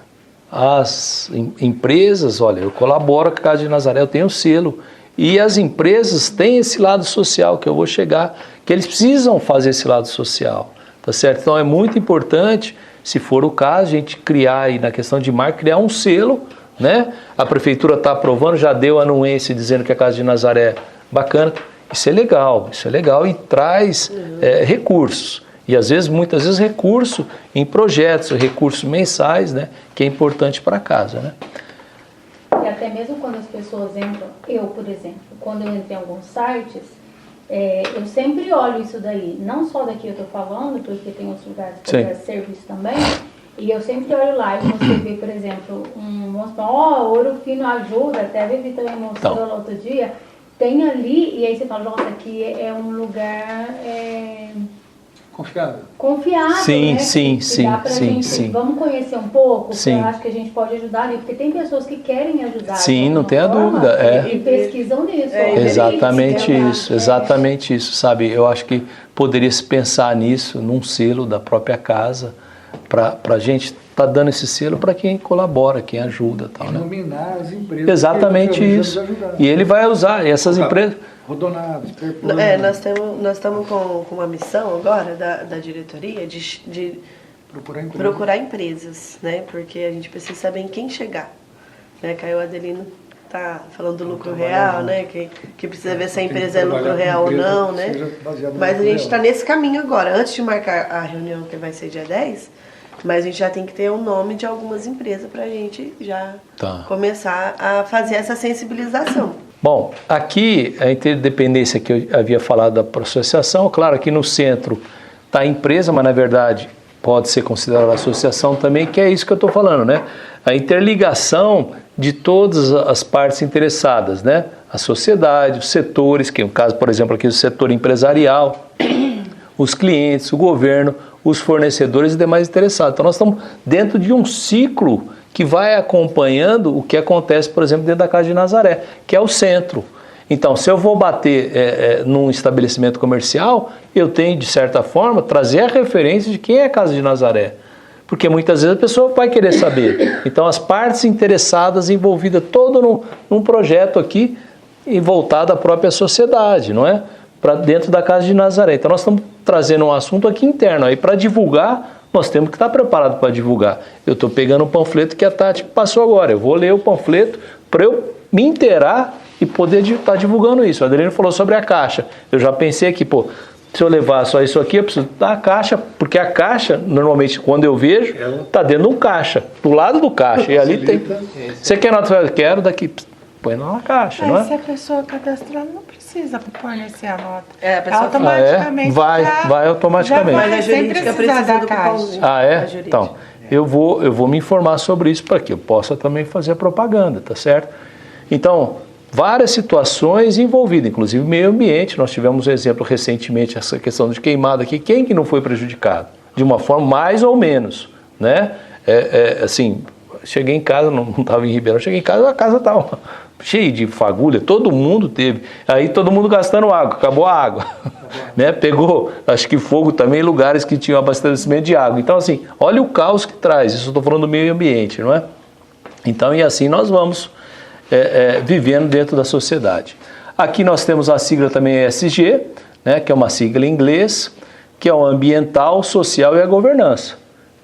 As empresas, olha, eu colaboro com a Casa de Nazaré, eu tenho um selo. E as empresas têm esse lado social, que eu vou chegar, que eles precisam fazer esse lado social, tá certo? Então, é muito importante, se for o caso, a gente criar aí, na questão de marca, criar um selo, né? A prefeitura está aprovando, já deu anuência dizendo que a Casa de Nazaré é bacana. Isso é legal e traz recursos. E às vezes, muitas vezes, recurso em projetos, recursos mensais, né? Que é importante para a casa, né? E até mesmo quando as pessoas entram, eu, por exemplo, quando eu entro em alguns sites, eu sempre olho isso daí. Não só daqui eu estou falando, porque tem outros lugares que eu faço serviço também. E eu sempre olho lá e você vê, por exemplo, vamos falar, Ouro Fino ajuda, até a Vivi também mostrou lá outro dia, tem ali, e aí você fala, nossa, aqui é um lugar confiável, sim, né? Sim. Vamos conhecer um pouco, Sim. eu acho que a gente pode ajudar ali, porque tem pessoas que querem ajudar. Sim, não tenha dúvida. E pesquisam nisso. Exatamente isso, sabe? Eu acho que poderia se pensar nisso, num selo da própria casa, para a gente estar dando esse selo para quem colabora, quem ajuda. Tal, né? Iluminar as empresas. Exatamente isso. E ele vai usar, e essas empresas... Rodonados, nós estamos com uma missão agora da diretoria de procurar empresas, né? Porque a gente precisa saber em quem chegar. Né? Que aí o Adelino está falando do lucro real, né? Que precisa ver se a empresa é lucro real ou não, né? Mas a gente está nesse caminho agora. Antes de marcar a reunião que vai ser dia 10, Mas a gente já tem que ter o nome de algumas empresas para a gente já começar a fazer essa sensibilização. Bom, aqui a interdependência que eu havia falado da associação, claro, aqui no centro está a empresa, mas na verdade pode ser considerada associação também, que é isso que eu estou falando, né? A interligação de todas as partes interessadas, né? A sociedade, os setores, que no caso, por exemplo, aqui o setor empresarial, os clientes, o governo, os fornecedores e demais interessados. Então nós estamos dentro de um ciclo que vai acompanhando o que acontece, por exemplo, dentro da Casa de Nazaré, que é o centro. Então, se eu vou bater num estabelecimento comercial, eu tenho, de certa forma, trazer a referência de quem é a Casa de Nazaré. Porque muitas vezes a pessoa vai querer saber. Então, as partes interessadas envolvidas todo num projeto aqui e voltado à própria sociedade, não é? Para dentro da Casa de Nazaré. Então, nós estamos trazendo um assunto aqui interno. Aí, para divulgar, nós temos que estar preparados para divulgar. Eu estou pegando o panfleto que a Tati passou agora. Eu vou ler o panfleto para eu me inteirar e poder estar divulgando isso. O Adelino falou sobre a caixa. Eu já pensei aqui, se eu levar só isso aqui, eu preciso dar a caixa, porque a caixa, normalmente, quando eu vejo, está dentro de um caixa, do lado do caixa. E ali tem. Você quer nota? Quero, daqui. Põe na caixa, não é? Se a pessoa cadastrar, não precisa fornecer a nota. A pessoa automaticamente vai automaticamente. Mas a jurídica precisa da caixa. Então, eu vou me informar sobre isso para que eu possa também fazer a propaganda, tá certo? Então, várias situações envolvidas, inclusive meio ambiente. Nós tivemos um exemplo recentemente, essa questão de queimada aqui. Quem que não foi prejudicado? De uma forma mais ou menos, né? Assim, cheguei em casa, não estava em Ribeirão, cheguei em casa, a casa estava cheia de fagulha, todo mundo teve. Aí todo mundo gastando água, acabou a água. Né? Pegou, acho que fogo também em lugares que tinham abastecimento de água. Então, assim, olha o caos que traz. Isso eu estou falando do meio ambiente, não é? Então, e assim nós vamos vivendo dentro da sociedade. Aqui nós temos a sigla também ESG, né, que é uma sigla em inglês, que é o ambiental, social e a governança.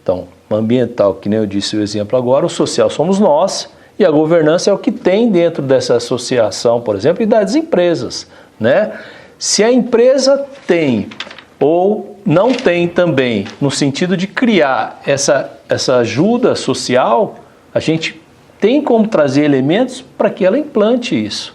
Então, o ambiental, que nem eu disse o exemplo agora, o social somos nós, e a governança é o que tem dentro dessa associação, por exemplo, e das empresas, né? Se a empresa tem ou não tem também, no sentido de criar essa ajuda social, a gente tem como trazer elementos para que ela implante isso,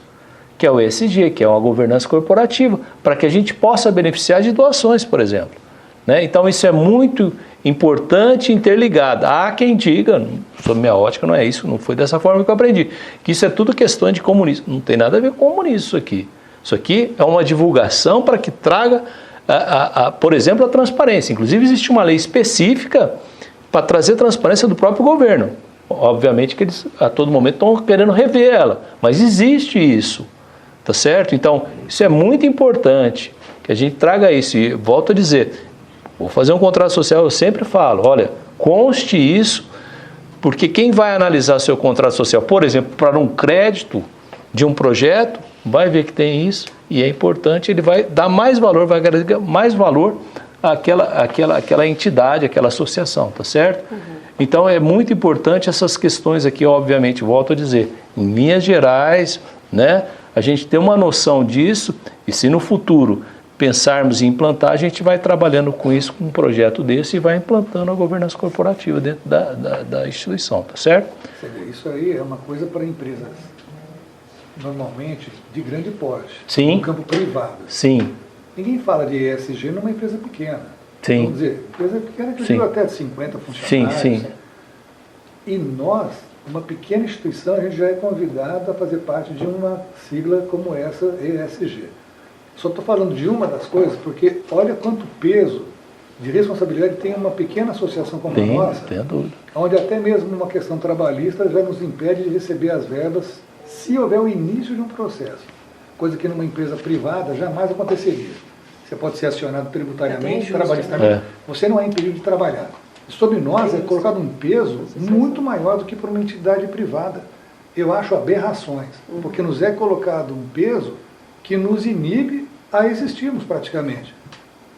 que é o ESG, que é uma governança corporativa, para que a gente possa beneficiar de doações, por exemplo. Né? Então isso é muito importante e interligado. Há quem diga, sob minha ótica não é isso, não foi dessa forma que eu aprendi, que isso é tudo questão de comunismo. Não tem nada a ver com comunismo isso aqui. Isso aqui é uma divulgação para que traga, por exemplo, a transparência. Inclusive existe uma lei específica para trazer transparência do próprio governo. Obviamente que eles a todo momento estão querendo rever ela, mas existe isso, tá certo? Então, isso é muito importante, que a gente traga isso. E volto a dizer, vou fazer um contrato social, eu sempre falo, olha, conste isso, porque quem vai analisar seu contrato social, por exemplo, para um crédito de um projeto, vai ver que tem isso, e é importante, ele vai dar mais valor, vai agregar mais valor àquela entidade, àquela associação, tá certo? Uhum. Então é muito importante essas questões aqui, obviamente, volto a dizer, em linhas gerais, né, a gente ter uma noção disso, e se no futuro pensarmos em implantar, a gente vai trabalhando com isso, com um projeto desse, e vai implantando a governança corporativa dentro da instituição, tá certo? Isso aí é uma coisa para empresas, normalmente, de grande porte, sim, no campo privado. Sim. Ninguém fala de ESG numa empresa pequena. Sim. Vamos dizer, empresa pequena que digo até de 50 funcionários. Sim, sim. E nós, uma pequena instituição, a gente já é convidado a fazer parte de uma sigla como essa, ESG. Só estou falando de uma das coisas, porque olha quanto peso de responsabilidade tem uma pequena associação como a nossa, onde até mesmo uma questão trabalhista já nos impede de receber as verbas se houver o início de um processo, coisa que numa empresa privada jamais aconteceria. Você pode ser acionado tributariamente, trabalhistamente, você não é impedido de trabalhar. Sobre nós é colocado um peso muito maior do que para uma entidade privada. Eu acho aberrações, porque nos é colocado um peso que nos inibe a existirmos praticamente.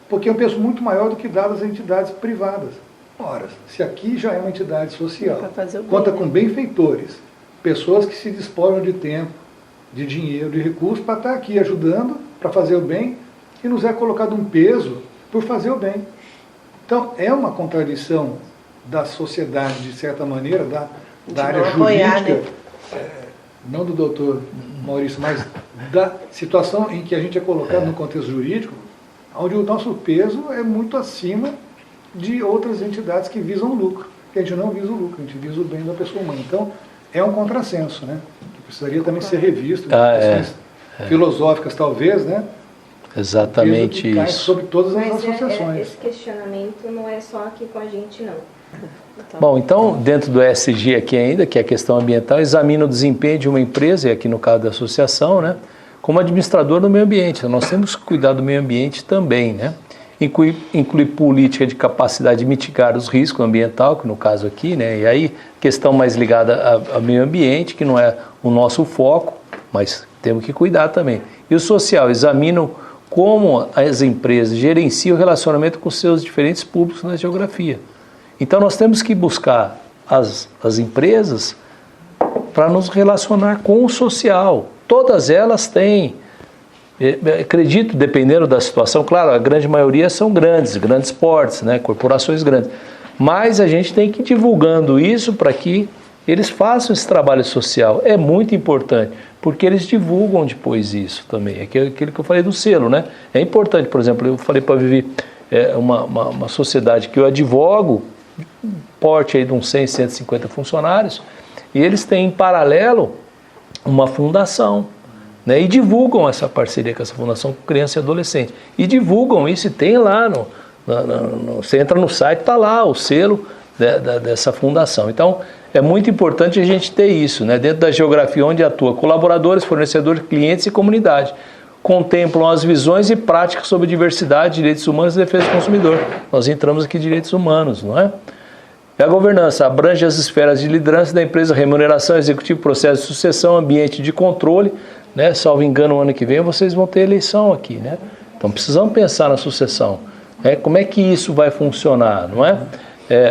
Porque é um peso muito maior do que dado às entidades privadas. Ora, se aqui já é uma entidade social, conta com benfeitores, pessoas que se despojam de tempo, de dinheiro, de recursos para estar aqui ajudando, para fazer o bem, e nos é colocado um peso por fazer o bem. Então, é uma contradição da sociedade, de certa maneira, da área apoiar, jurídica, né? não do doutor Maurício, mas da situação em que a gente é colocado no contexto jurídico, onde o nosso peso é muito acima de outras entidades que visam o lucro, que a gente não visa o lucro, a gente visa o bem da pessoa humana. Então, é um contrassenso, né? Que precisaria também ser revisto, questões filosóficas talvez, né? Exatamente que cai isso. sobre todas as Mas associações. esse questionamento não é só aqui com a gente, não. Bom, então, dentro do ESG aqui ainda, que é a questão ambiental, examina o desempenho de uma empresa, e aqui no caso da associação, né, como administrador do meio ambiente. Então, nós temos que cuidar do meio ambiente também, né? Inclui política de capacidade de mitigar os riscos ambientais, que no caso aqui, né, e aí questão mais ligada ao meio ambiente, que não é o nosso foco, mas temos que cuidar também. E o social, examina como as empresas gerenciam o relacionamento com seus diferentes públicos na geografia. Então, nós temos que buscar as empresas para nos relacionar com o social. Todas elas têm, acredito, dependendo da situação, claro, a grande maioria são grandes portes, né, corporações grandes. Mas a gente tem que ir divulgando isso para que eles façam esse trabalho social. É muito importante, porque eles divulgam depois isso também. É aquilo que eu falei do selo, né? É importante, por exemplo, eu falei para a Vivi, uma sociedade que eu advogo, porte aí de uns 100, 150 funcionários, e eles têm em paralelo uma fundação, né, e divulgam essa parceria com essa fundação com criança e adolescente. E divulgam isso, e tem lá, você entra no site, está lá o selo dessa fundação. Então, é muito importante a gente ter isso, né, dentro da geografia onde atua colaboradores, fornecedores, clientes e comunidade. Contemplam as visões e práticas sobre diversidade, direitos humanos e defesa do consumidor. Nós entramos aqui em direitos humanos, não é? E a governança abrange as esferas de liderança da empresa, remuneração, executivo, processo de sucessão, ambiente de controle, né? Salvo engano, o ano que vem vocês vão ter eleição aqui, né? Então precisamos pensar na sucessão, né? Como é que isso vai funcionar, não é?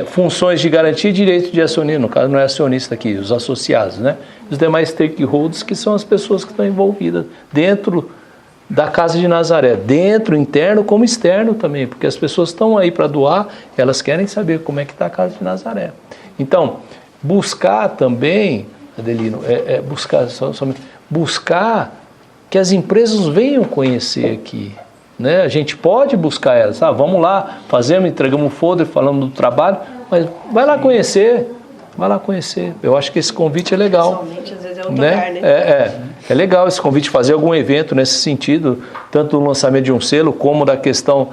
Funções de garantia e direito de acionista, no caso não é acionista aqui, os associados, né? Os demais stakeholders, que são as pessoas que estão envolvidas dentro da Casa de Nazaré, dentro, interno, como externo também, porque as pessoas estão aí para doar, elas querem saber como é que está a Casa de Nazaré. Então, buscar também, Adelino, buscar que as empresas venham conhecer aqui, né? A gente pode buscar elas, vamos lá, entregamos um folder, falamos do trabalho, mas vai lá conhecer. Eu acho que esse convite é legal. Pessoalmente, às vezes é outro lugar, né? É legal esse convite, fazer algum evento nesse sentido, tanto do lançamento de um selo, como da questão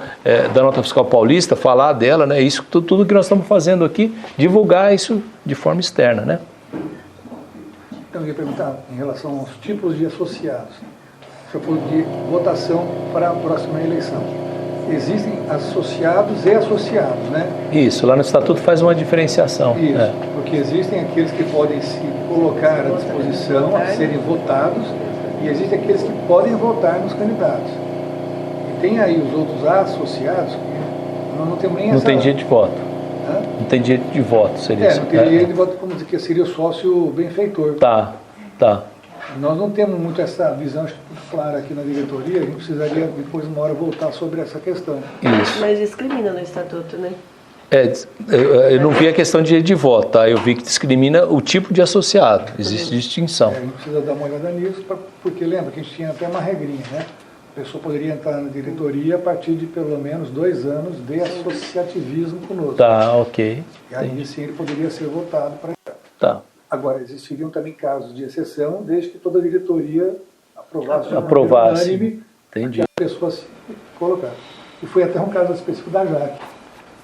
da nota fiscal paulista, falar dela, né? Isso, tudo que nós estamos fazendo aqui, divulgar isso de forma externa, né? Então, eu ia perguntar em relação aos tipos de associados. Se eu for de votação para a próxima eleição. Existem associados e associados, né? Isso, lá no Estatuto faz uma diferenciação. Isso, porque existem aqueles que podem se colocar à disposição, a serem votados, e existem aqueles que podem votar nos candidatos. E tem aí os outros associados que nós não temos nem Não tem direito de voto. Hã? Não tem direito de voto, seria isso. Não tem direito de voto, como dizer, que seria o sócio benfeitor. Tá. Nós não temos muito essa visão clara aqui na diretoria, a gente precisaria depois, uma hora, voltar sobre essa questão. Isso. Mas discrimina no estatuto, né? Eu não vi a questão de direito de voto, tá? Eu vi que discrimina o tipo de associado, existe distinção. A gente precisa dar uma olhada nisso, porque lembra que a gente tinha até uma regrinha, né? A pessoa poderia entrar na diretoria a partir de pelo menos 2 anos de associativismo conosco. Tá, ok. E aí sim ele poderia ser votado para entrar. Tá. Agora, existiriam também casos de exceção, desde que toda a diretoria aprovasse unânime. Entendi. A pessoa se colocar. E foi até um caso específico da Jaque,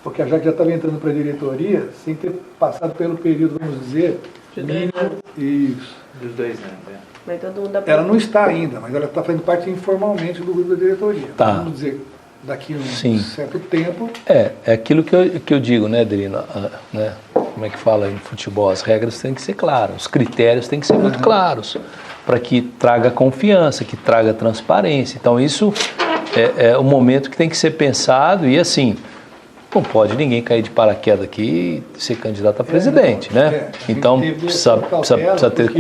porque a Jaque já estava entrando para a diretoria sem ter passado pelo período, vamos dizer, mínimo. Isso. Dos 2 anos, Mas todo mundo Ela não está ainda, mas ela está fazendo parte informalmente do grupo da diretoria. Tá. Vamos dizer, daqui a um certo tempo. É aquilo que eu digo, né, Adelino? Né? Como é que fala em futebol? As regras têm que ser claras, os critérios têm que ser muito claros, para que traga confiança, que traga transparência. Então, isso é um momento que tem que ser pensado e, assim, não pode ninguém cair de paraquedas aqui e ser candidato a presidente, né? Então, precisa ter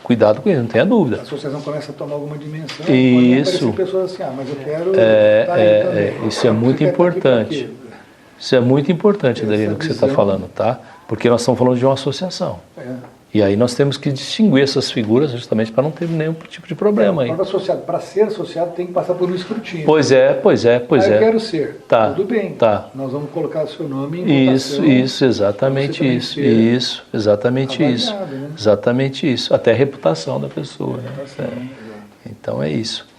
cuidado com isso, não tenha dúvida. A associação começa a tomar alguma dimensão, isso. Pode aparecer pessoas assim, mas eu quero estar aí também. Isso é muito importante. Isso é muito importante, Essa Adelino, o que você está visão. falando, tá? Porque nós estamos falando de uma associação. É. E aí nós temos que distinguir essas figuras justamente para não ter nenhum tipo de problema aí. Para ser associado tem que passar por um escrutínio. Pois é. Eu quero ser. Tá, Tudo bem. tá. Nós vamos colocar o seu nome em votação. Isso, exatamente você também isso. ser Isso, exatamente isso. avaliado, né? Exatamente isso. Até a reputação da pessoa, né? Reputação, Então é isso.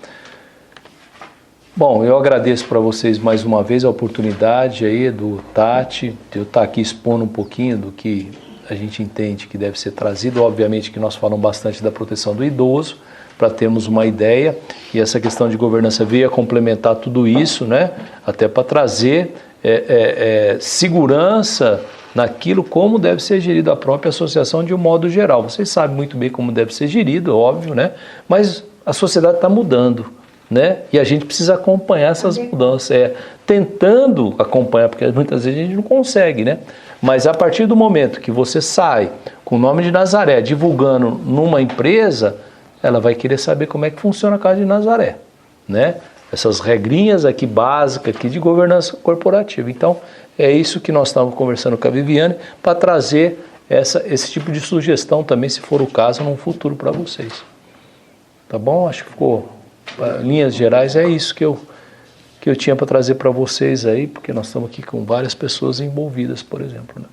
Bom, eu agradeço para vocês mais uma vez a oportunidade aí do Tati, de eu estar aqui expondo um pouquinho do que a gente entende que deve ser trazido. Obviamente que nós falamos bastante da proteção do idoso, para termos uma ideia, e essa questão de governança veio a complementar tudo isso, né? Até para trazer segurança naquilo como deve ser gerida a própria associação de um modo geral. Vocês sabem muito bem como deve ser gerido, óbvio, né? Mas a sociedade está mudando, né? E a gente precisa acompanhar essas mudanças, tentando acompanhar, porque muitas vezes a gente não consegue, né? Mas a partir do momento que você sai com o nome de Nazaré divulgando numa empresa, ela vai querer saber como é que funciona a Casa de Nazaré, né? Essas regrinhas aqui básicas aqui de governança corporativa. Então, é isso que nós estamos conversando com a Viviane para trazer esse tipo de sugestão também, se for o caso, num futuro para vocês. Tá bom? Acho que ficou, em linhas gerais, é isso que eu tinha para trazer para vocês aí, porque nós estamos aqui com várias pessoas envolvidas, por exemplo, né?